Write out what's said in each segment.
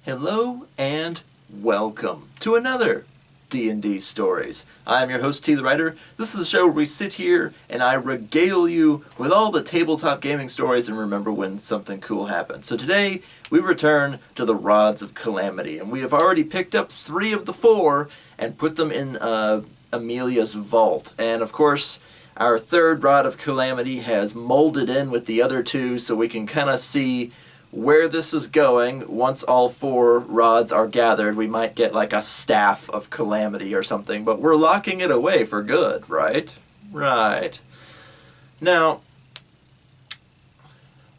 Hello and welcome to another D&D Stories. I'm your host, TheWriter. This is a show where we sit here and I regale you with all the tabletop gaming stories and remember when something cool happened. So today, we return to the Rods of Calamity, and we have already picked up 3 of the 4 and put them in Amelia's vault. And of course, our third Rod of Calamity has molded in with the other 2 so we can kind of see where this is going. Once all 4 rods are gathered, we might get like a staff of calamity or something, but we're locking it away for good, right? Right. Now,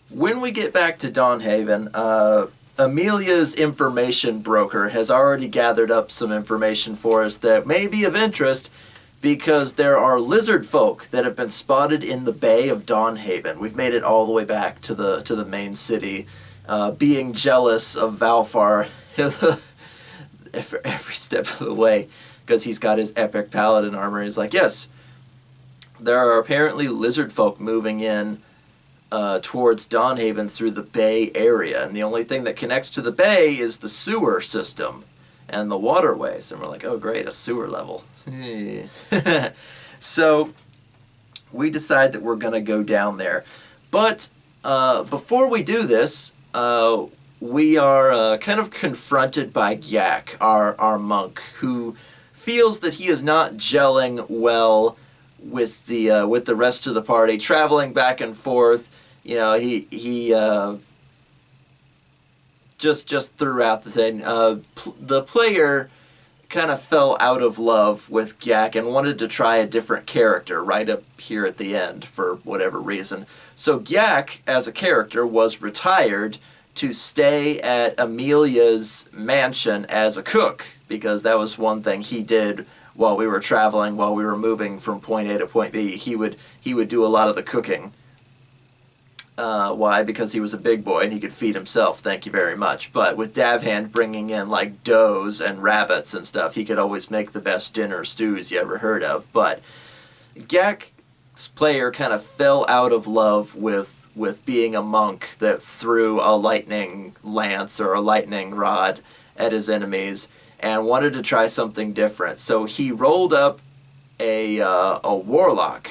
when we get back to Dawnhaven, Amelia's information broker has already gathered up some information for us that may be of interest because there are lizardfolk that have been spotted in the bay of Dawnhaven. We've made it all the way back to the main city, being jealous of Valfar every step of the way, because he's got his epic paladin armor. He's like, yes, there are apparently lizardfolk moving in towards Dawnhaven through the bay area, and the only thing that connects to the bay is the sewer system and the waterways. And we're like, oh great, a sewer level. So we decide that we're going to go down there. But before we do this, we are kind of confronted by Gyak, our monk, who feels that he is not gelling well with the rest of the party, traveling back and forth. You know, he just throughout the thing, the player kind of fell out of love with Gyak and wanted to try a different character right up here at the end for whatever reason. So Gyak, as a character, was retired to stay at Amelia's mansion as a cook, because that was one thing he did while we were traveling, while we were moving from point A to point B. He would do a lot of the cooking. Why? Because he was a big boy and he could feed himself, thank you very much. But with Davhand bringing in like does and rabbits and stuff, he could always make the best dinner stews you ever heard of. But Gyak's player kind of fell out of love with being a monk that threw a lightning lance or a lightning rod at his enemies and wanted to try something different. So he rolled up a warlock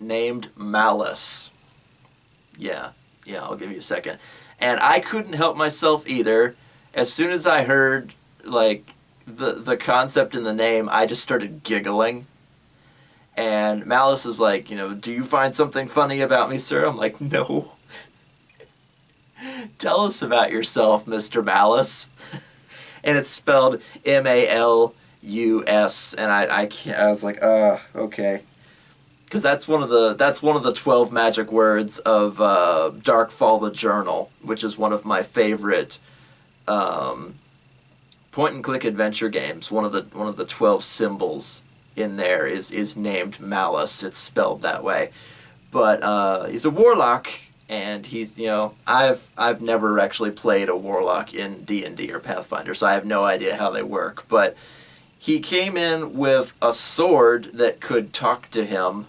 named Malice. Yeah, I'll give you a second. And I couldn't help myself either. As soon as I heard, like, the concept in the name, I just started giggling. And Malice is like, do you find something funny about me, sir? I'm like, no. Tell us about yourself, Mr. Malice. And it's spelled Malus, and I was like, okay. Because that's one of the 12 magic words of Darkfall the Journal, which is one of my favorite point-and-click adventure games. One of the 12 symbols in there is named Malice. It's spelled that way. But he's a warlock, and he's I've never actually played a warlock in D&D or Pathfinder, so I have no idea how they work. But he came in with a sword that could talk to him,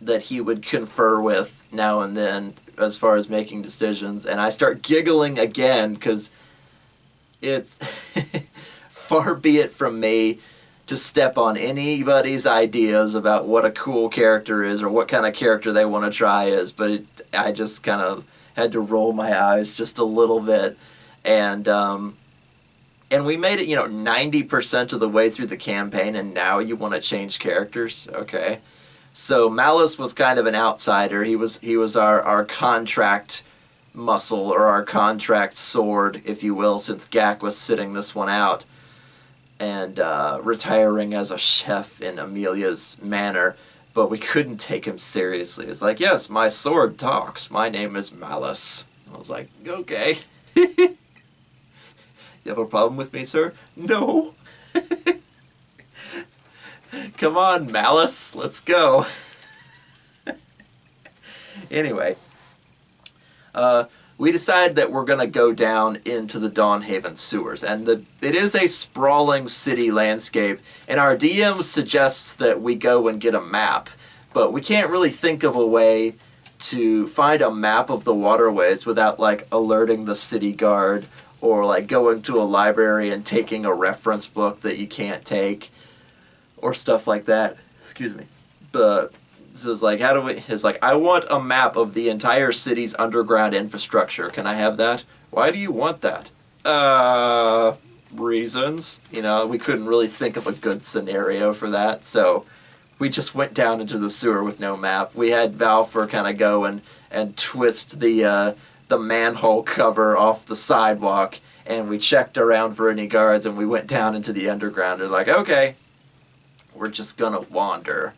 that he would confer with now and then as far as making decisions. And I start giggling again because it's far be it from me to step on anybody's ideas about what a cool character is or what kind of character they want to try is, but I just kind of had to roll my eyes just a little bit. And we made it 90% of the way through the campaign, and now you want to change characters? Okay. So Malice was kind of an outsider. He was our contract muscle, or our contract sword, if you will, since Gyak was sitting this one out and retiring as a chef in Amelia's manor. But we couldn't take him seriously. It's like, yes, my sword talks. My name is Malice. I was like, okay. You have a problem with me, sir? No. Come on, Malice, let's go. Anyway, we decided that we're going to go down into the Dawnhaven sewers, and it is a sprawling city landscape, and our DM suggests that we go and get a map, but we can't really think of a way to find a map of the waterways without, like, alerting the city guard or, like, going to a library and taking a reference book that you can't take or stuff like that. Excuse me. But so it's like, how do we... It's like, I want a map of the entire city's underground infrastructure. Can I have that? Why do you want that? Reasons. You know, we couldn't really think of a good scenario for that, so we just went down into the sewer with no map. We had Valfor kind of go and twist the manhole cover off the sidewalk, and we checked around for any guards, and we went down into the underground. They're like, okay, we're just gonna wander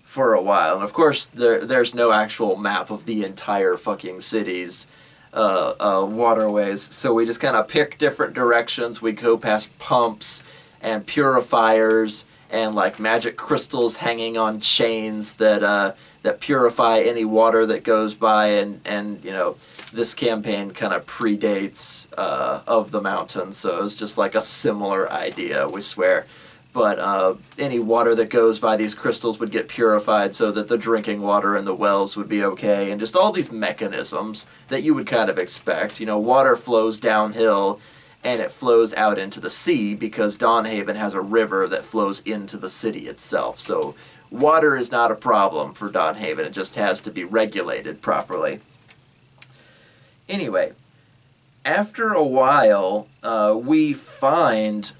for a while. And of course, there's no actual map of the entire fucking city's waterways, so we just kind of pick different directions. We go past pumps and purifiers and like magic crystals hanging on chains that purify any water that goes by, and you know, this campaign kind of predates Of the Mountain, so it's just like a similar idea, we swear. But any water that goes by these crystals would get purified so that the drinking water in the wells would be okay, and just all these mechanisms that you would kind of expect. You know, water flows downhill and it flows out into the sea because Dawnhaven has a river that flows into the city itself. So water is not a problem for Dawnhaven, it just has to be regulated properly. Anyway, after a while, we find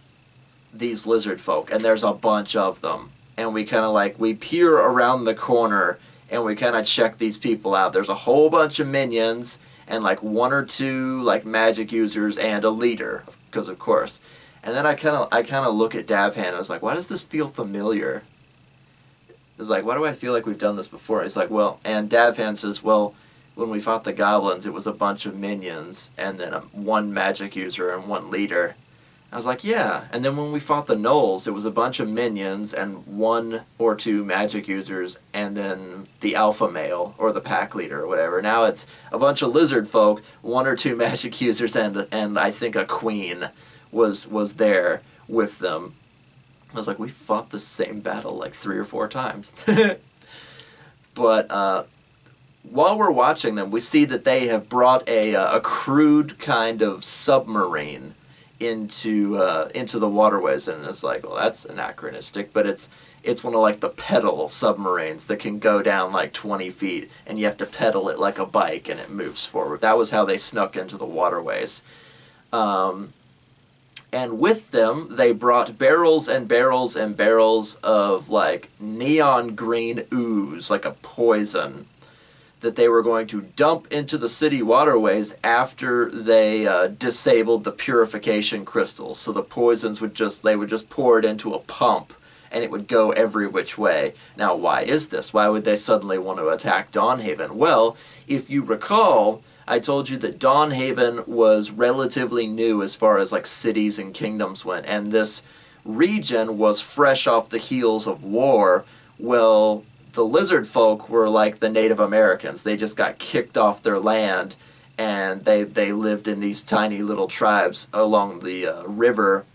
these lizard folk, and there's a bunch of them, and we kind of like, we peer around the corner and we kind of check these people out. There's a whole bunch of minions and like one or two like magic users and a leader, because of course. And then I kind of look at Davhan and I was like, why does this feel familiar? It's like, why do I feel like we've done this before? It's like, well, and Davhan says, well, when we fought the goblins, it was a bunch of minions and then one magic user and one leader. I was like, yeah. And then when we fought the gnolls, it was a bunch of minions and one or two magic users and then the alpha male or the pack leader or whatever. Now it's a bunch of lizard folk, one or two magic users, and I think a queen was there with them. I was like, we fought the same battle like 3 or 4 times. But while we're watching them, we see that they have brought a crude kind of submarine into the waterways, and it's like, well, that's anachronistic, but it's one of like the pedal submarines that can go down like 20 feet, and you have to pedal it like a bike, and it moves forward. That was how they snuck into the waterways. And with them, they brought barrels and barrels and barrels of like neon green ooze, like a poison, that they were going to dump into the city waterways after they disabled the purification crystals. So the poisons would just pour it into a pump, and it would go every which way. Now, why is this? Why would they suddenly want to attack Dawnhaven? Well, if you recall, I told you that Dawnhaven was relatively new as far as like cities and kingdoms went, and this region was fresh off the heels of war. Well, the lizard folk were like the Native Americans. They just got kicked off their land, and they lived in these tiny little tribes along the river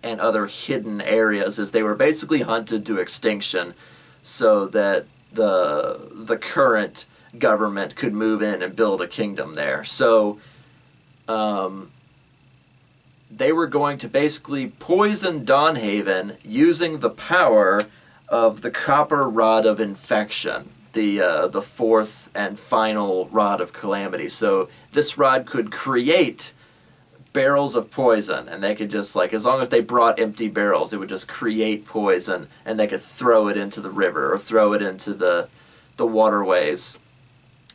and other hidden areas, as they were basically hunted to extinction so that the current government could move in and build a kingdom there. So they were going to basically poison Dawnhaven using the power of the copper rod of infection, the fourth and final rod of Calamity. So this rod could create barrels of poison, and they could just, like, as long as they brought empty barrels, it would just create poison, and they could throw it into the river or throw it into the waterways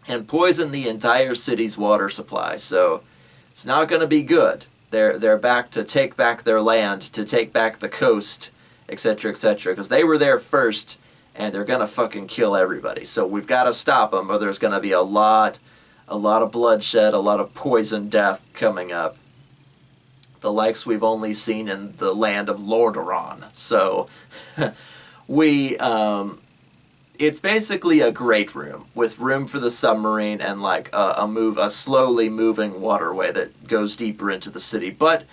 and poison the entire city's water supply. So it's not going to be good. They're back to take back their land, to take back the coast, etc., etc., because they were there first, and they're going to fucking kill everybody. So we've got to stop them, or there's going to be a lot of bloodshed, a lot of poison death coming up. The likes we've only seen in the land of Lordaeron. So it's basically a great room with room for the submarine and like a slowly moving waterway that goes deeper into the city. But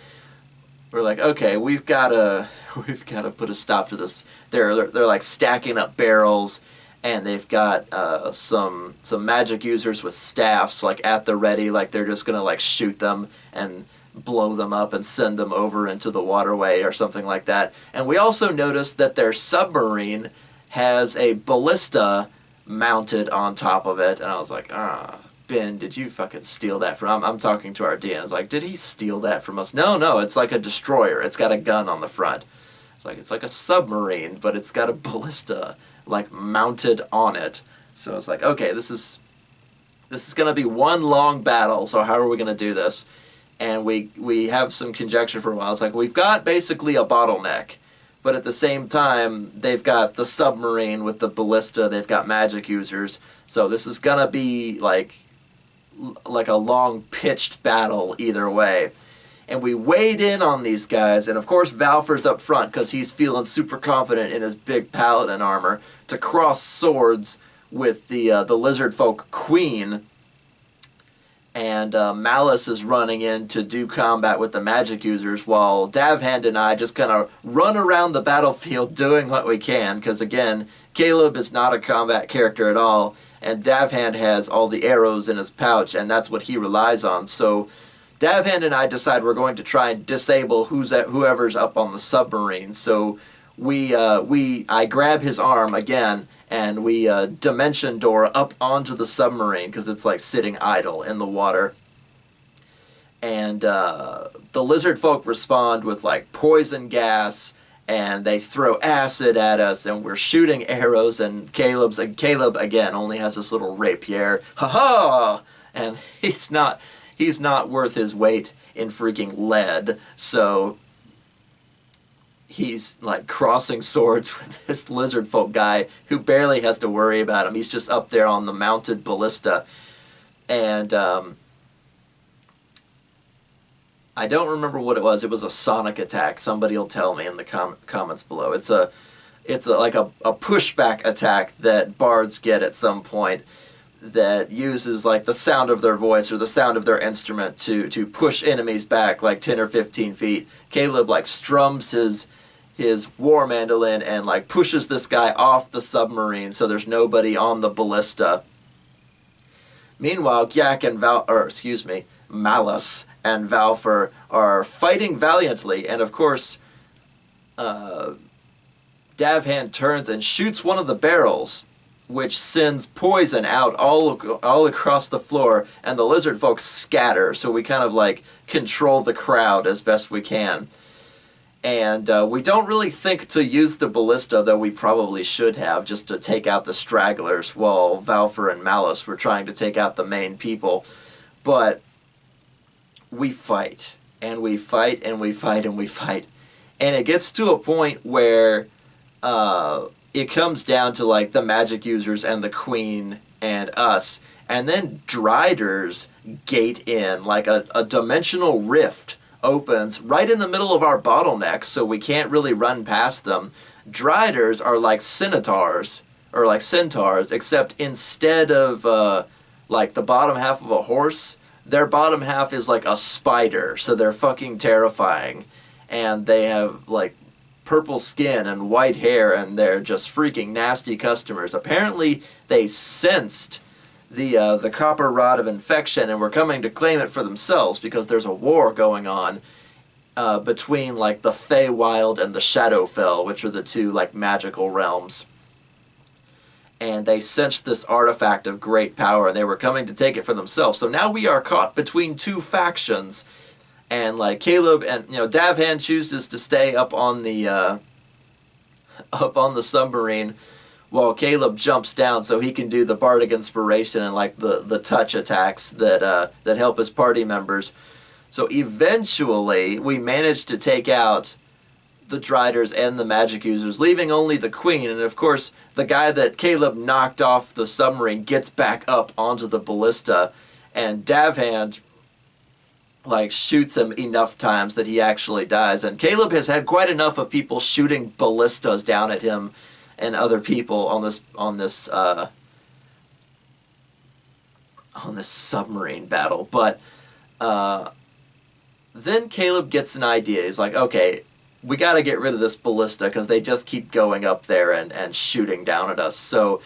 we're like, okay, we've got to put a stop to this. They're like stacking up barrels, and they've got some magic users with staffs like at the ready, like they're just gonna like shoot them and blow them up and send them over into the waterway or something like that. And we also noticed that their submarine has a ballista mounted on top of it, and I was like, Ben, did you fucking steal that from... I'm talking to our DM. I was like, did he steal that from us? No, it's like a destroyer. It's got a gun on the front. It's like a submarine, but it's got a ballista, like, mounted on it. So it's like, okay, this is going to be one long battle, so how are we going to do this? And we have some conjecture for a while. It's like, we've got basically a bottleneck, but at the same time, they've got the submarine with the ballista, they've got magic users, so this is going to be, like a long pitched battle either way. And we weighed in on these guys, and of course Valfer's up front because he's feeling super confident in his big paladin armor to cross swords with the lizardfolk queen, and Malice is running in to do combat with the magic users, while Davhand and I just kind of run around the battlefield doing what we can, because again, Caleb is not a combat character at all, and Davhand has all the arrows in his pouch, and that's what he relies on. So Davhand and I decide we're going to try and disable whoever's up on the submarine. So I grab his arm again, and we dimension door up onto the submarine because it's like sitting idle in the water. And the lizard folk respond with like poison gas, and they throw acid at us, and we're shooting arrows, and Caleb again only has this little rapier. Ha ha! And he's not worth his weight in freaking lead, so he's like crossing swords with this lizard folk guy who barely has to worry about him. He's just up there on the mounted ballista. And I don't remember what it was. It was a sonic attack. Somebody will tell me in the comments below. It's like a pushback attack that bards get at some point that uses like the sound of their voice or the sound of their instrument to push enemies back like 10 or 15 feet. Caleb like strums his war mandolin and like pushes this guy off the submarine so there's nobody on the ballista. Meanwhile, Malice and Valfer are fighting valiantly, and of course, Davhand turns and shoots one of the barrels, which sends poison out all across the floor, and the lizard folks scatter, so we kind of like control the crowd as best we can. And we don't really think to use the ballista, though we probably should have, just to take out the stragglers while Valfer and Malice were trying to take out the main people. But we fight, and we fight, and we fight, and we fight. And it gets to a point where it comes down to like the magic users and the queen and us, and then Drider's gate in, like a dimensional rift opens right in the middle of our bottlenecks, so we can't really run past them. Driders are like centaurs, except instead of like the bottom half of a horse, their bottom half is like a spider, so they're fucking terrifying. And they have like purple skin and white hair, and they're just freaking nasty customers. Apparently they sensed the copper rod of infection and were coming to claim it for themselves because there's a war going on between like the Feywild and the Shadowfell, which are the two like magical realms. And they sensed this artifact of great power, and they were coming to take it for themselves. So now we are caught between two factions, and like Caleb and Davhand chooses to stay up on the submarine, while Caleb jumps down so he can do the bardic inspiration and like the touch attacks that help his party members. So eventually we managed to take out the Driders and the magic users, leaving only the queen. And of course, the guy that Caleb knocked off the submarine gets back up onto the ballista, and Davhand like shoots him enough times that he actually dies. And Caleb has had quite enough of people shooting ballistas down at him and other people on this submarine battle. But then Caleb gets an idea. He's like, okay, we got to get rid of this ballista because they just keep going up there and shooting down at us. So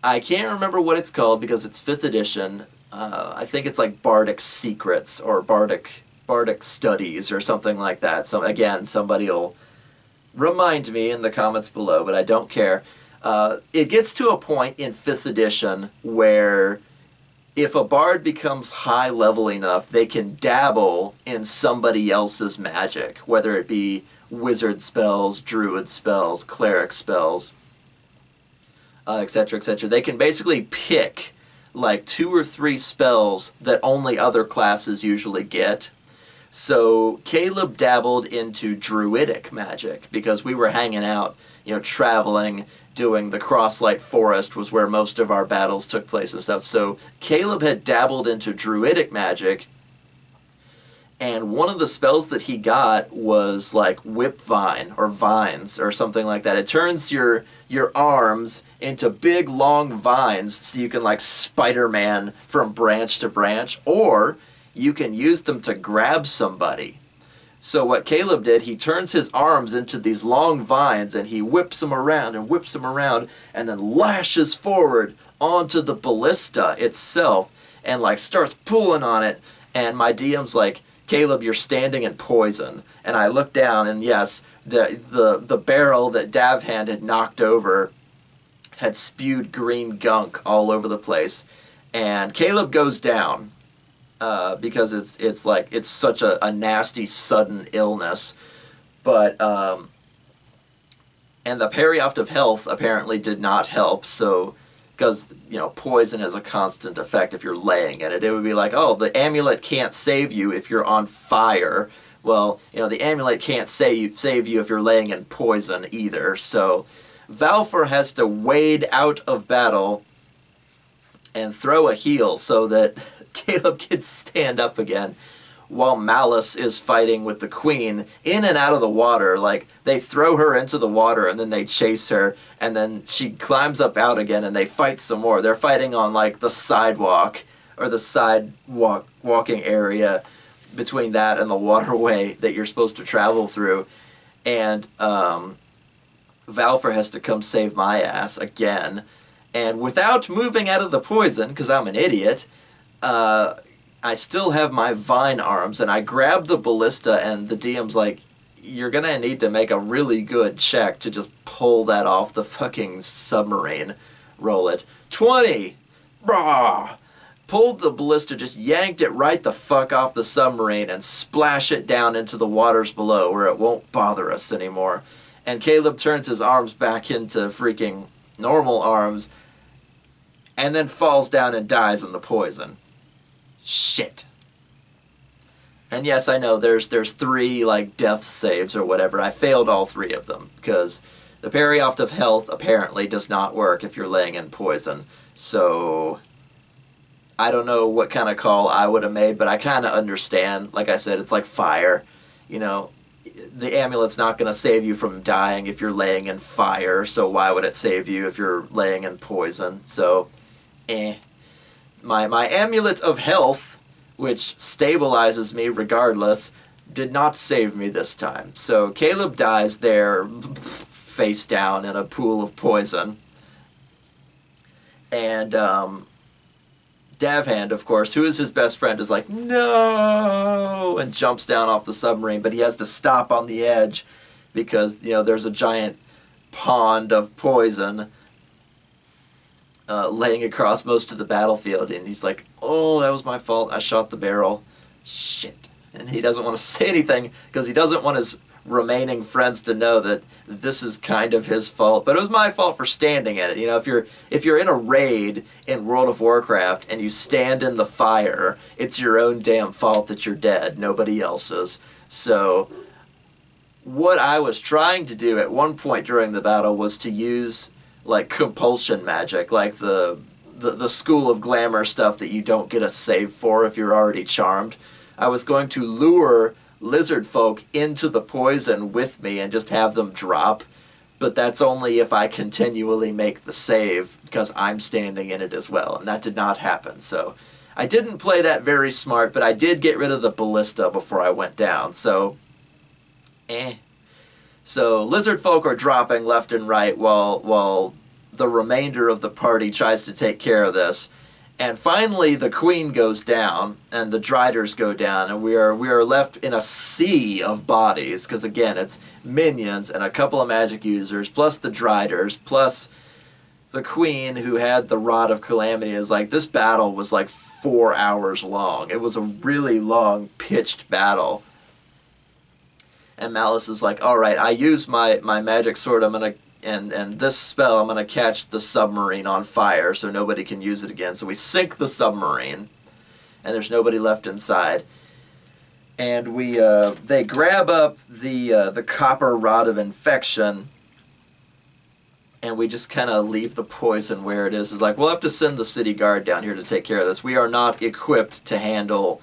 I can't remember what it's called because it's 5th edition. I think it's like Bardic Secrets or Bardic Studies or something like that. So again, somebody will remind me in the comments below, but I don't care. It gets to a point in 5th edition where if a bard becomes high level enough, they can dabble in somebody else's magic, whether it be wizard spells, druid spells, cleric spells, etc., etc. They can basically pick like 2 or 3 spells that only other classes usually get. So Caleb dabbled into druidic magic because we were hanging out, traveling, doing the Crosslight Forest was where most of our battles took place and stuff. So Caleb had dabbled into druidic magic, and one of the spells that he got was like whip vine or vines or something like that. It turns your arms into big long vines so you can like Spider-Man from branch to branch, or you can use them to grab somebody. So what Caleb did, he turns his arms into these long vines and he whips them around and then lashes forward onto the ballista itself and like starts pulling on it. And my DM's like, Caleb, you're standing in poison. And I look down and yes, the barrel that Dawnhaven had knocked over had spewed green gunk all over the place. And Caleb goes down. Because it's such a nasty sudden illness, but and the Perioft of Health apparently did not help. So because poison is a constant effect if you're laying in it, it would be like, oh, the amulet can't save you if you're on fire. Well, the amulet can't save you if you're laying in poison either. So Valfor has to wade out of battle and throw a heal so that Caleb can stand up again while Malice is fighting with the queen in and out of the water. Like, they throw her into the water and then they chase her and then she climbs up out again and they fight some more. They're fighting on like the sidewalk or the walking area between that and the waterway that you're supposed to travel through. And Valfor has to come save my ass again. And without moving out of the poison, because I'm an idiot, I still have my vine arms, and I grab the ballista, and the DM's like, you're gonna need to make a really good check to just pull that off the fucking submarine. Roll it. 20! Brah! Pulled the ballista, just yanked it right the fuck off the submarine, and splash it down into the waters below, where it won't bother us anymore. And Caleb turns his arms back into freaking normal arms, and then falls down and dies in the poison. Shit. And yes, I know there's 3 like death saves or whatever. I failed all 3 of them because the Perioft of Health apparently does not work if you're laying in poison. So I don't know what kind of call I would have made, but I kind of understand. Like I said, it's like fire. The amulet's not going to save you from dying if you're laying in fire, so why would it save you if you're laying in poison? So, My amulet of health, which stabilizes me regardless, did not save me this time. So Caleb dies there, face down in a pool of poison. And Dawnhaven, of course, who is his best friend, is like, no, and jumps down off the submarine, but he has to stop on the edge because, there's a giant pond of poison laying across most of the battlefield, and he's like, oh, that was my fault, I shot the barrel, shit. And he doesn't want to say anything because he doesn't want his remaining friends to know that this is kind of his fault, but it was my fault for standing in it. If you're in a raid in World of Warcraft and you stand in the fire, it's your own damn fault that you're dead, nobody else's. So what I was trying to do at one point during the battle was to use like compulsion magic, like the School of Glamour stuff that you don't get a save for if you're already charmed. I was going to lure lizardfolk into the poison with me and just have them drop, but that's only if I continually make the save because I'm standing in it as well, and that did not happen. So I didn't play that very smart, but I did get rid of the ballista before I went down, so So lizardfolk are dropping left and right while the remainder of the party tries to take care of this. And finally, the queen goes down, and the Driders go down, and we are left in a sea of bodies, because again, it's minions and a couple of magic users, plus the Driders, plus the queen who had the Rod of Calamity. Is like, this battle was like 4 hours long. It was a really long, pitched battle. And Malice is like, all right, I use my magic sword, I'm going to, and this spell, I'm going to catch the submarine on fire so nobody can use it again. So we sink the submarine, and there's nobody left inside. And they grab up the copper rod of infection, and we just kind of leave the poison where it is. It's like, we'll have to send the city guard down here to take care of this. We are not equipped to handle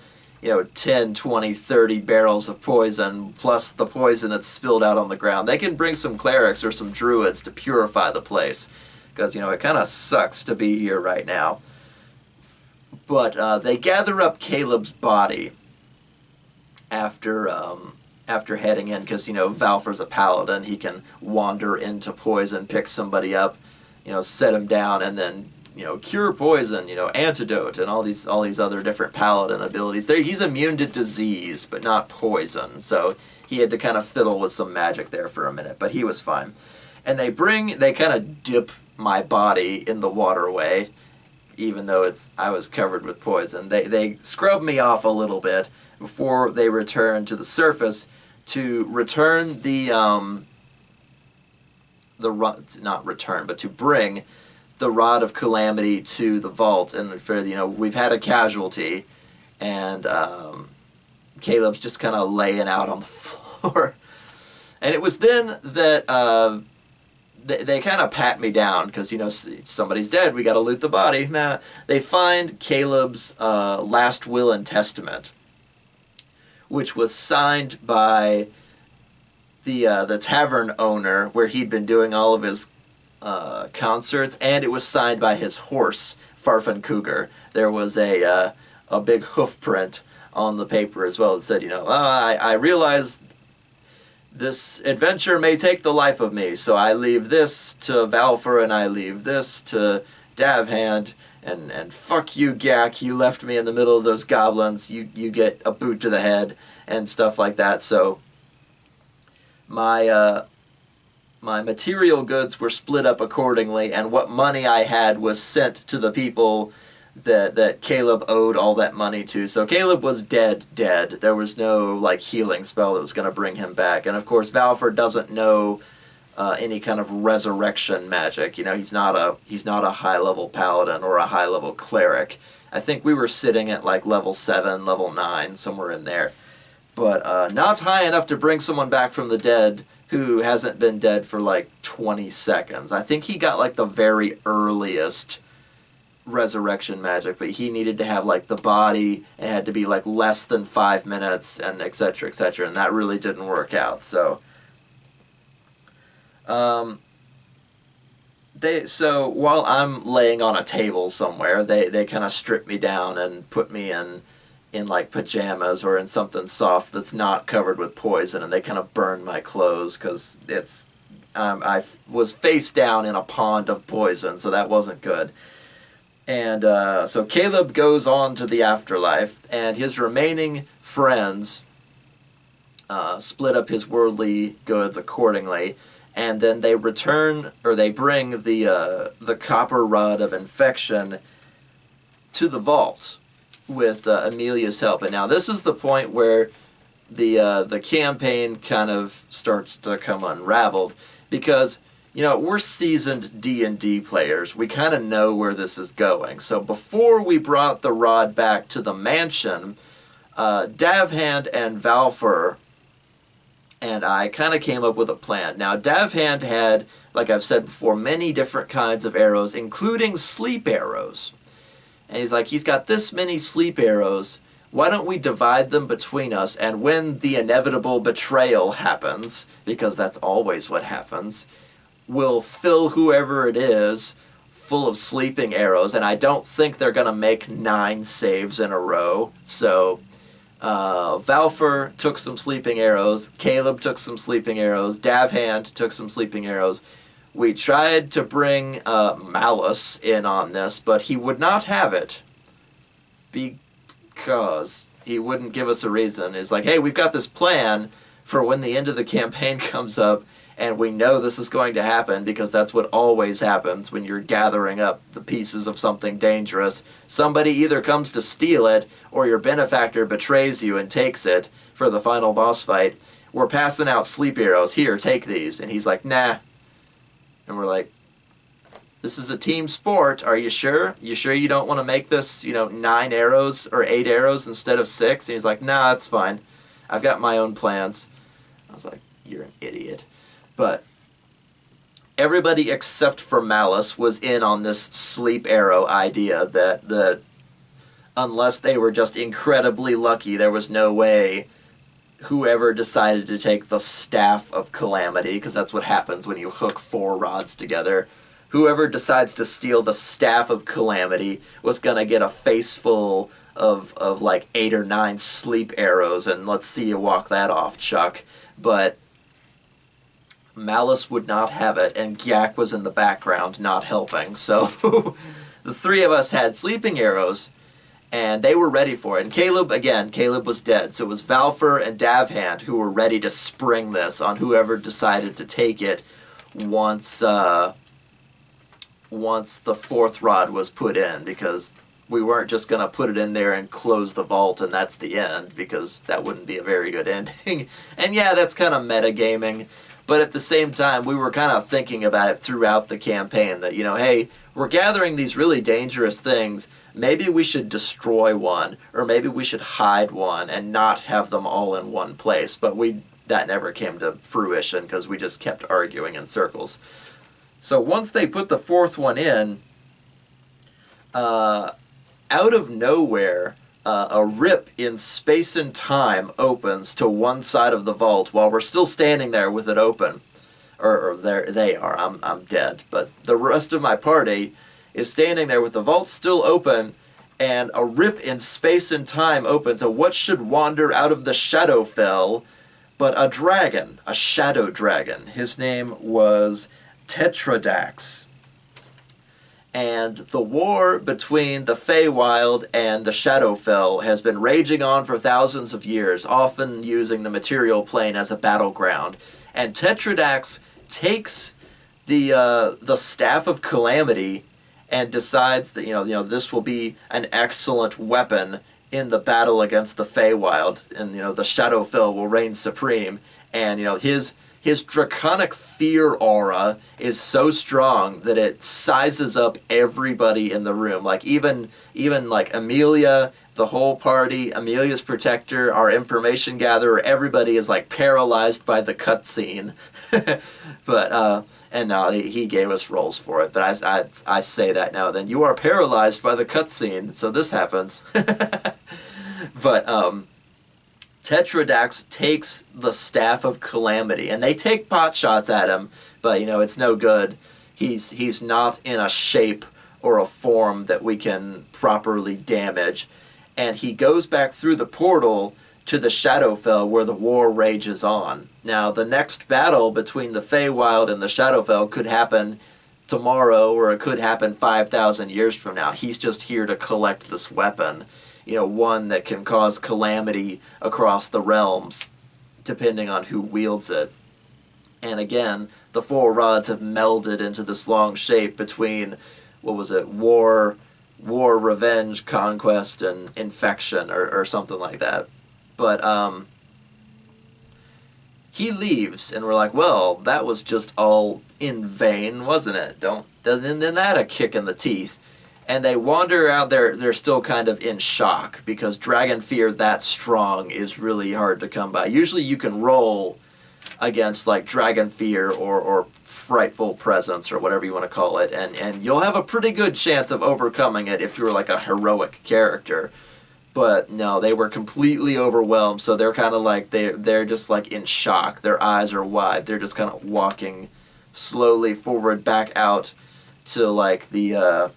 10, 20, 30 barrels of poison, plus the poison that's spilled out on the ground. They can bring some clerics or some druids to purify the place, because, it kind of sucks to be here right now. But they gather up Caleb's body after heading in, because, Valfer's a paladin. He can wander into poison, pick somebody up, set him down, and then cure poison, antidote, and all these other different paladin abilities. He's immune to disease, but not poison, so he had to kind of fiddle with some magic there for a minute, but he was fine. And they kind of dip my body in the waterway, even though I was covered with poison. They scrub me off a little bit before they return to the surface to return to bring the Rod of Calamity to the vault. And for, we've had a casualty, and Caleb's just kind of laying out on the floor. And it was then that they kind of pat me down, because, somebody's dead, we got to loot the body. Nah, they find Caleb's last will and testament, which was signed by the tavern owner where he'd been doing all of his concerts, and it was signed by his horse, Farfan Cougar. There was a big hoof print on the paper as well that said, I realize this adventure may take the life of me, so I leave this to Valfer, and I leave this to Davhand, and fuck you, Gak, you left me in the middle of those goblins, you get a boot to the head, and stuff like that. So my material goods were split up accordingly, and what money I had was sent to the people that Caleb owed all that money to. So Caleb was dead. There was no healing spell that was going to bring him back. And of course, Valfer doesn't know any kind of resurrection magic. He's not a high level paladin or a high level cleric. I think we were sitting at level 7, level 9, somewhere in there. But not high enough to bring someone back from the dead who hasn't been dead for 20 seconds. I think he got the very earliest resurrection magic, but he needed to have the body, and had to be less than 5 minutes, and etc., and that really didn't work out. So so while I'm laying on a table somewhere, they kind of strip me down and put me in pajamas or in something soft that's not covered with poison, and they kind of burn my clothes, because I was face down in a pond of poison, so that wasn't good. And so Caleb goes on to the afterlife, and his remaining friends split up his worldly goods accordingly, and then they bring the copper rod of infection to the vault with Amelia's help. And now this is the point where the campaign kind of starts to come unraveled, because we're seasoned D&D players. We kind of know where this is going. So before we brought the rod back to the mansion, Davhand and Valfer and I kind of came up with a plan. Now, Davhand had, like I've said before, many different kinds of arrows, including sleep arrows. And he's got this many sleep arrows. Why don't we divide them between us, and when the inevitable betrayal happens, because that's always what happens, we'll fill whoever it is full of sleeping arrows, and I don't think they're going to make 9 saves in a row. So Valfer took some sleeping arrows, Caleb took some sleeping arrows, Davhand took some sleeping arrows. We tried to bring Malice in on this, but he would not have it because he wouldn't give us a reason. He's like, hey, we've got this plan for when the end of the campaign comes up, and we know this is going to happen because that's what always happens when you're gathering up the pieces of something dangerous. Somebody either comes to steal it, or your benefactor betrays you and takes it for the final boss fight. We're passing out sleep arrows. Here, take these. And he's like, nah. And we're like, this is a team sport. Are you sure? You sure you don't want to make this, 9 arrows or 8 arrows instead of 6? And he's like, nah, it's fine. I've got my own plans. I was like, you're an idiot. But everybody except for Malice was in on this sleep arrow idea that unless they were just incredibly lucky, there was no way whoever decided to take the Staff of Calamity, because that's what happens when you hook 4 rods together, whoever decides to steal the Staff of Calamity was going to get a face full of like 8 or 9 sleep arrows, and let's see you walk that off, Chuck. But Malice would not have it, and Gyak was in the background not helping. So the 3 of us had sleeping arrows, and they were ready for it. And Caleb was dead, so it was Valfer and Davhand who were ready to spring this on whoever decided to take it once the 4th rod was put in, because we weren't just going to put it in there and close the vault and that's the end, because that wouldn't be a very good ending. And yeah, that's kind of metagaming, but at the same time, we were kind of thinking about it throughout the campaign that, hey, we're gathering these really dangerous things. Maybe we should destroy one, or maybe we should hide one and not have them all in one place. But that never came to fruition because we just kept arguing in circles. So once they put the 4th one in, out of nowhere, a rip in space and time opens to one side of the vault while we're still standing there with it open. Or there they are. I'm dead. But the rest of my party is standing there with the vault still open, and a rip in space and time opens, and what should wander out of the Shadowfell but a dragon, a shadow dragon. His name was Tetradax. And the war between the Feywild and the Shadowfell has been raging on for thousands of years, often using the material plane as a battleground. And Tetradax takes the Staff of Calamity and decides that this will be an excellent weapon in the battle against the Feywild, and the Shadowfell will reign supreme. And his draconic fear aura is so strong that it sizes up everybody in the room. Like even like Amelia, the whole party, Amelia's protector, our information gatherer, everybody is like paralyzed by the cutscene. But and now he gave us rolls for it. But I say that now. Then you are paralyzed by the cutscene, so this happens. But Tetradax takes the Staff of Calamity, and they take pot shots at him, but it's no good. He's not in a shape or a form that we can properly damage, and he goes back through the portal to the Shadowfell where the war rages on. Now, the next battle between the Feywild and the Shadowfell could happen tomorrow, or it could happen 5,000 years from now. He's just here to collect this weapon, one that can cause calamity across the realms, depending on who wields it. And again, the 4 rods have melded into this long shape between, war, revenge, conquest, and infection, or something like that. But he leaves, and we're like, well, that was just all in vain, wasn't it? Isn't that a kick in the teeth? And they wander out there. They're still kind of in shock, because dragon fear that strong is really hard to come by. Usually you can roll against like dragon fear or frightful presence, or whatever you want to call it, and you'll have a pretty good chance of overcoming it if you're like a heroic character. But no, they were completely overwhelmed, so they're kind of like, they're just like in shock. Their eyes are wide. They're just kind of walking slowly forward back out to like the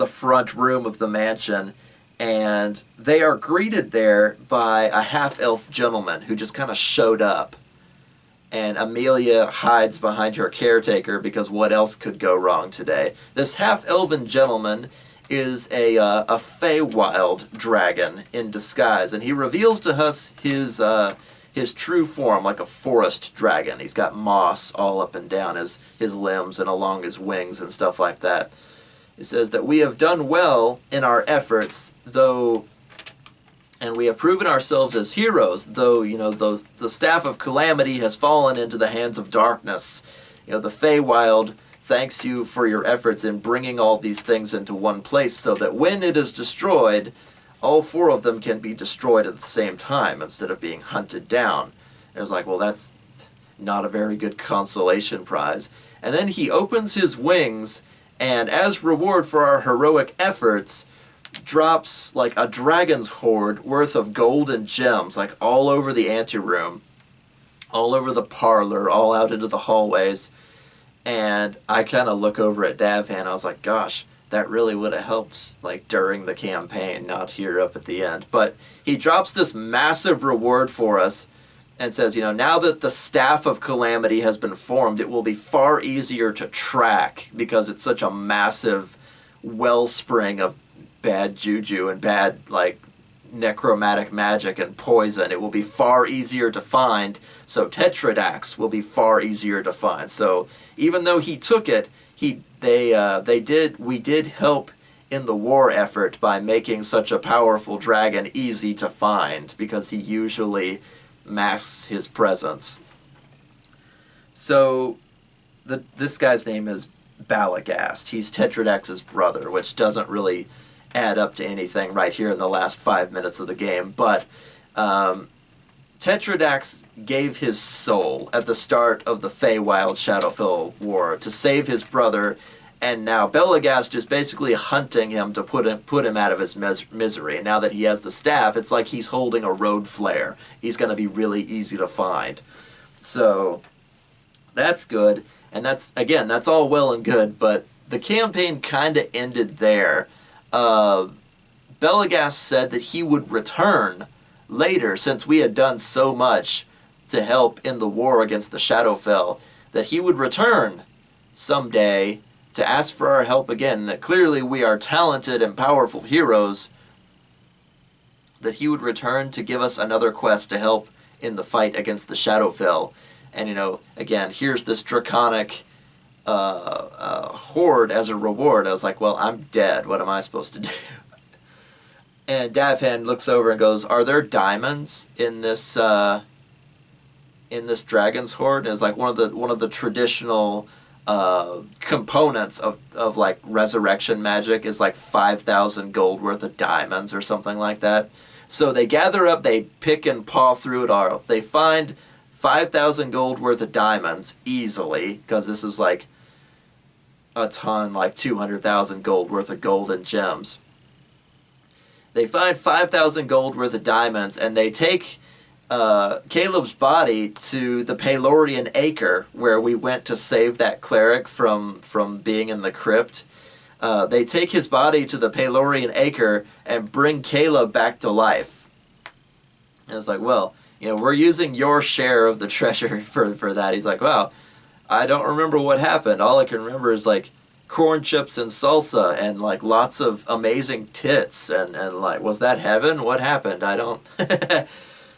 front room of the mansion, and they are greeted there by a half-elf gentleman who just kind of showed up. and Amelia hides behind her caretaker because what else could go wrong today? This half-elven gentleman is a Feywild dragon in disguise, and he reveals to us his true form, like a forest dragon. He's got moss all up and down his limbs and along his wings and stuff like that. It says that we have done well in our efforts, though, and we have proven ourselves as heroes, though, the staff of Calamity has fallen into the hands of darkness. The Feywild thanks you for your efforts in bringing all these things into one place so that when it is destroyed, all 4 of them can be destroyed at the same time instead of being hunted down. And it was like, well, that's not a very good consolation prize. And then he opens his wings, and as reward for our heroic efforts, drops like a dragon's hoard worth of gold and gems, like all over the anteroom, all over the parlor, all out into the hallways. And I kind of look over at Dawnhaven, I was like, gosh, that really would have helped, like, during the campaign, not here up at the end. But he drops this massive reward for us and says, now that the staff of Calamity has been formed, it will be far easier to track because it's such a massive wellspring of bad juju and bad, like, necromantic magic and poison. It will be far easier to find, so Tetradax will be far easier to find. So even though he took it, we did help in the war effort by making such a powerful dragon easy to find because he usually masks his presence. So this guy's name is Balagast. He's Tetradax's brother, which doesn't really add up to anything right here in the last 5 minutes of the game, but Tetradax gave his soul at the start of the Feywild Shadowfell War to save his brother, and now Belagast is basically hunting him to put him out of his misery. And now that he has the staff, it's like he's holding a road flare. He's going to be really easy to find. So that's good, and that's all well and good, but the campaign kind of ended there. Belagast said that he would return later, since we had done so much to help in the war against the Shadowfell, that he would return someday to ask for our help again, that clearly we are talented and powerful heroes, that he would return to give us another quest to help in the fight against the Shadowfell. And, again, here's this draconic horde as a reward. I was like, well, I'm dead. What am I supposed to do? And Dawnhaven looks over and goes, are there diamonds in this dragon's hoard? And it's like one of the traditional components of like resurrection magic is like 5,000 gold worth of diamonds or something like that. So they gather up, they pick and paw through it all. They find 5,000 gold worth of diamonds easily, because this is like a ton, like 200,000 gold worth of gold and gems. They find 5,000 gold worth of diamonds, and they take Caleb's body to the Pelorian Acre, where we went to save that cleric from being in the crypt. They take his body to the Pelorian Acre and bring Caleb back to life. And it's like, well, we're using your share of the treasure for that. He's like, wow, I don't remember what happened. All I can remember is like corn chips and salsa and like lots of amazing tits and like, was that heaven? What happened? I don't.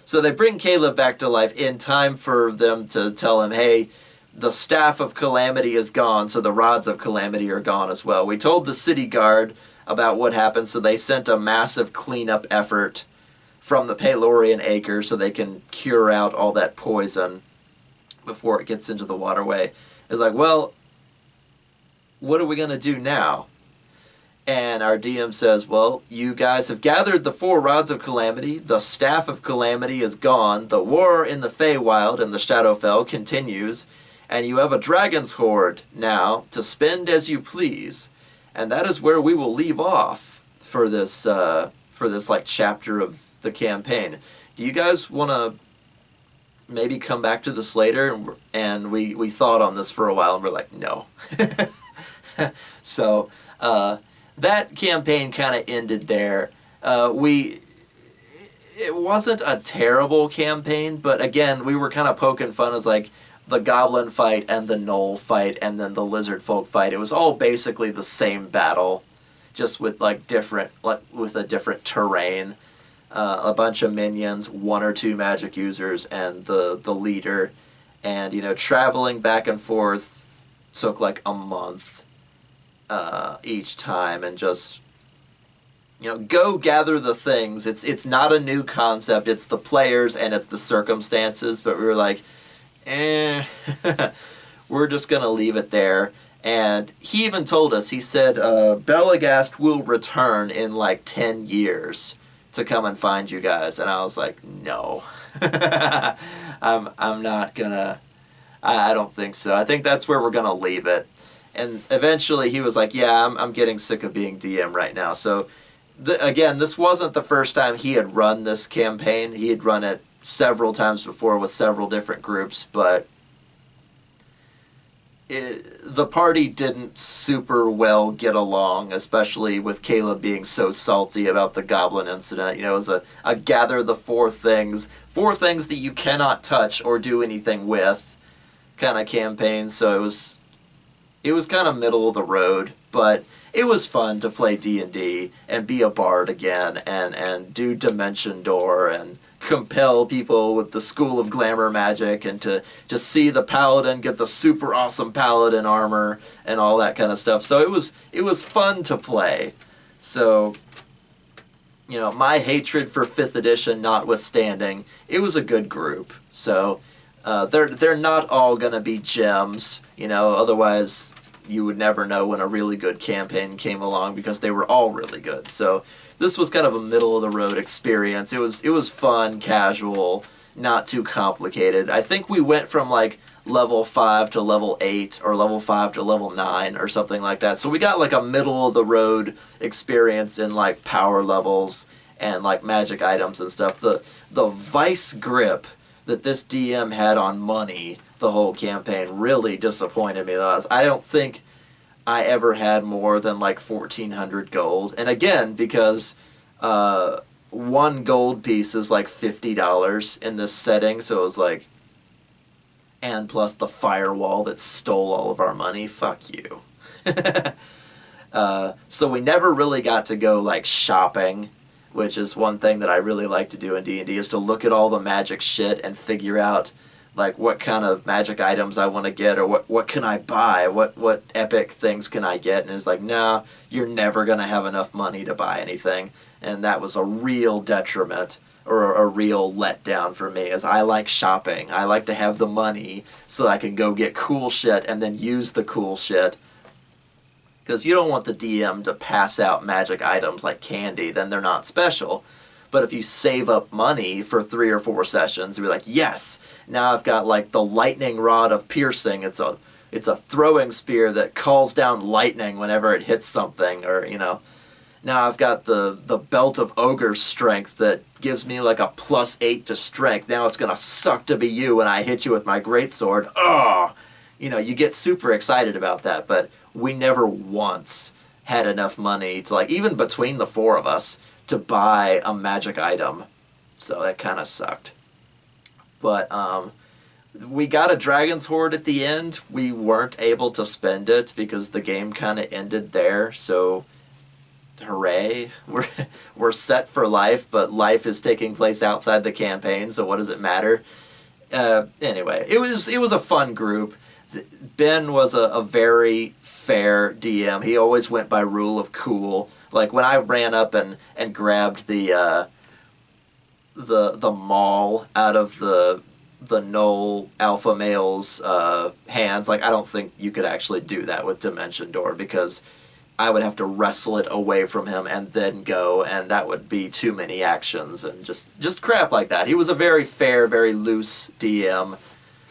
So they bring Caleb back to life in time for them to tell him, hey, the staff of Calamity is gone, so the rods of Calamity are gone as well. We told the city guard about what happened, so they sent a massive cleanup effort from the Pelorian Acre so they can cure out all that poison before it gets into the waterway. It's like, well, what are we going to do now? And our DM says, well, you guys have gathered the 4 rods of Calamity. The staff of Calamity is gone. The war in the Feywild and the Shadowfell continues. And you have a dragon's hoard now to spend as you please. And that is where we will leave off for this like chapter of the campaign. Do you guys want to maybe come back to this later? And we thought on this for a while, and we're like, no. So that campaign kind of ended there. it wasn't a terrible campaign, but again, we were kind of poking fun as like the goblin fight and the gnoll fight and then the lizardfolk fight. It was all basically the same battle, just with like different, like with a different terrain. A bunch of minions, one or two magic users, and the leader, and traveling back and forth took like a month each time, and just go gather the things. It's not a new concept. It's the players and it's the circumstances. But we were like, we're just gonna leave it there. And he even told us. He said, Belagast will return in like 10 years to come and find you guys. And I was like, no, I'm not gonna. I don't think so. I think that's where we're gonna leave it. And eventually he was like, yeah, I'm getting sick of being DM right now. So. Again, this wasn't the first time he had run this campaign. He had run it several times before with several different groups, but the party didn't super well get along, especially with Caleb being so salty about the goblin incident. It was a gather the four things that you cannot touch or do anything with kind of campaign, so it was kind of middle of the road, but it was fun to play D&D and be a bard again and do Dimension Door and compel people with the School of Glamour Magic and to see the paladin get the super awesome paladin armor and all that kind of stuff. So it was fun to play. So, my hatred for 5th edition notwithstanding, it was a good group. So they're not all going to be gems, otherwise you would never know when a really good campaign came along because they were all really good. So this was kind of a middle of the road experience. It was fun, casual, not too complicated. I think we went from like level 5 to level 8 or level 5 to level 9 or something like that. So we got like a middle of the road experience in like power levels and like magic items and stuff. The vice grip that this DM had on money the whole campaign really disappointed me. I don't think I ever had more than like 1,400 gold. And again, because one gold piece is like $50 in this setting, so it was like, and plus the firewall that stole all of our money, fuck you. So we never really got to go like shopping, which is one thing that I really like to do in D&D, is to look at all the magic shit and figure out like what kind of magic items I want to get, or what can I buy, what epic things can I get. And it's like, nah, you're never going to have enough money to buy anything. And that was a real detriment or a real letdown for me, as I like shopping. I like to have the money so I can go get cool shit and then use the cool shit. Because you don't want the DM to pass out magic items like candy, then they're not special. But if you save up money for 3 or 4 sessions, you'll be like, yes, now I've got like the lightning rod of piercing. It's a throwing spear that calls down lightning whenever it hits something, or now I've got the belt of ogre strength that gives me like a +8 to strength. Now it's gonna suck to be you when I hit you with my greatsword. Oh, you get super excited about that. But we never once had enough money to, like, even between the 4 of us, to buy a magic item. So that kind of sucked. But we got a Dragon's Hoard at the end. We weren't able to spend it because the game kind of ended there. So hooray, we're set for life, but life is taking place outside the campaign, so what does it matter? Anyway, it was a fun group. Ben was a very fair DM. He always went by rule of cool. Like when I ran up and grabbed the maul out of the gnoll alpha male's hands, like I don't think you could actually do that with Dimension Door, because I would have to wrestle it away from him and then go, and that would be too many actions and just crap like that. He was a very fair, very loose DM.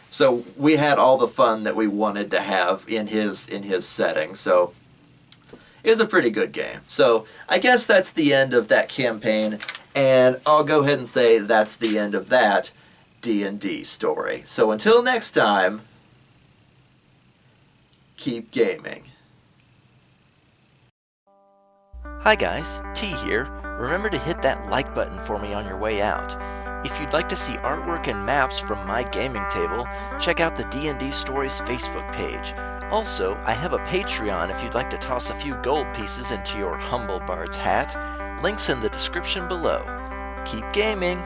So we had all the fun that we wanted to have in his setting. So it was a pretty good game. So I guess that's the end of that campaign, and I'll go ahead and say that's the end of that D&D story. So until next time, keep gaming. Hi guys, T here. Remember to hit that like button for me on your way out. If you'd like to see artwork and maps from my gaming table, check out the D&D Stories Facebook page. Also, I have a Patreon if you'd like to toss a few gold pieces into your humble bard's hat. Links in the description below. Keep gaming!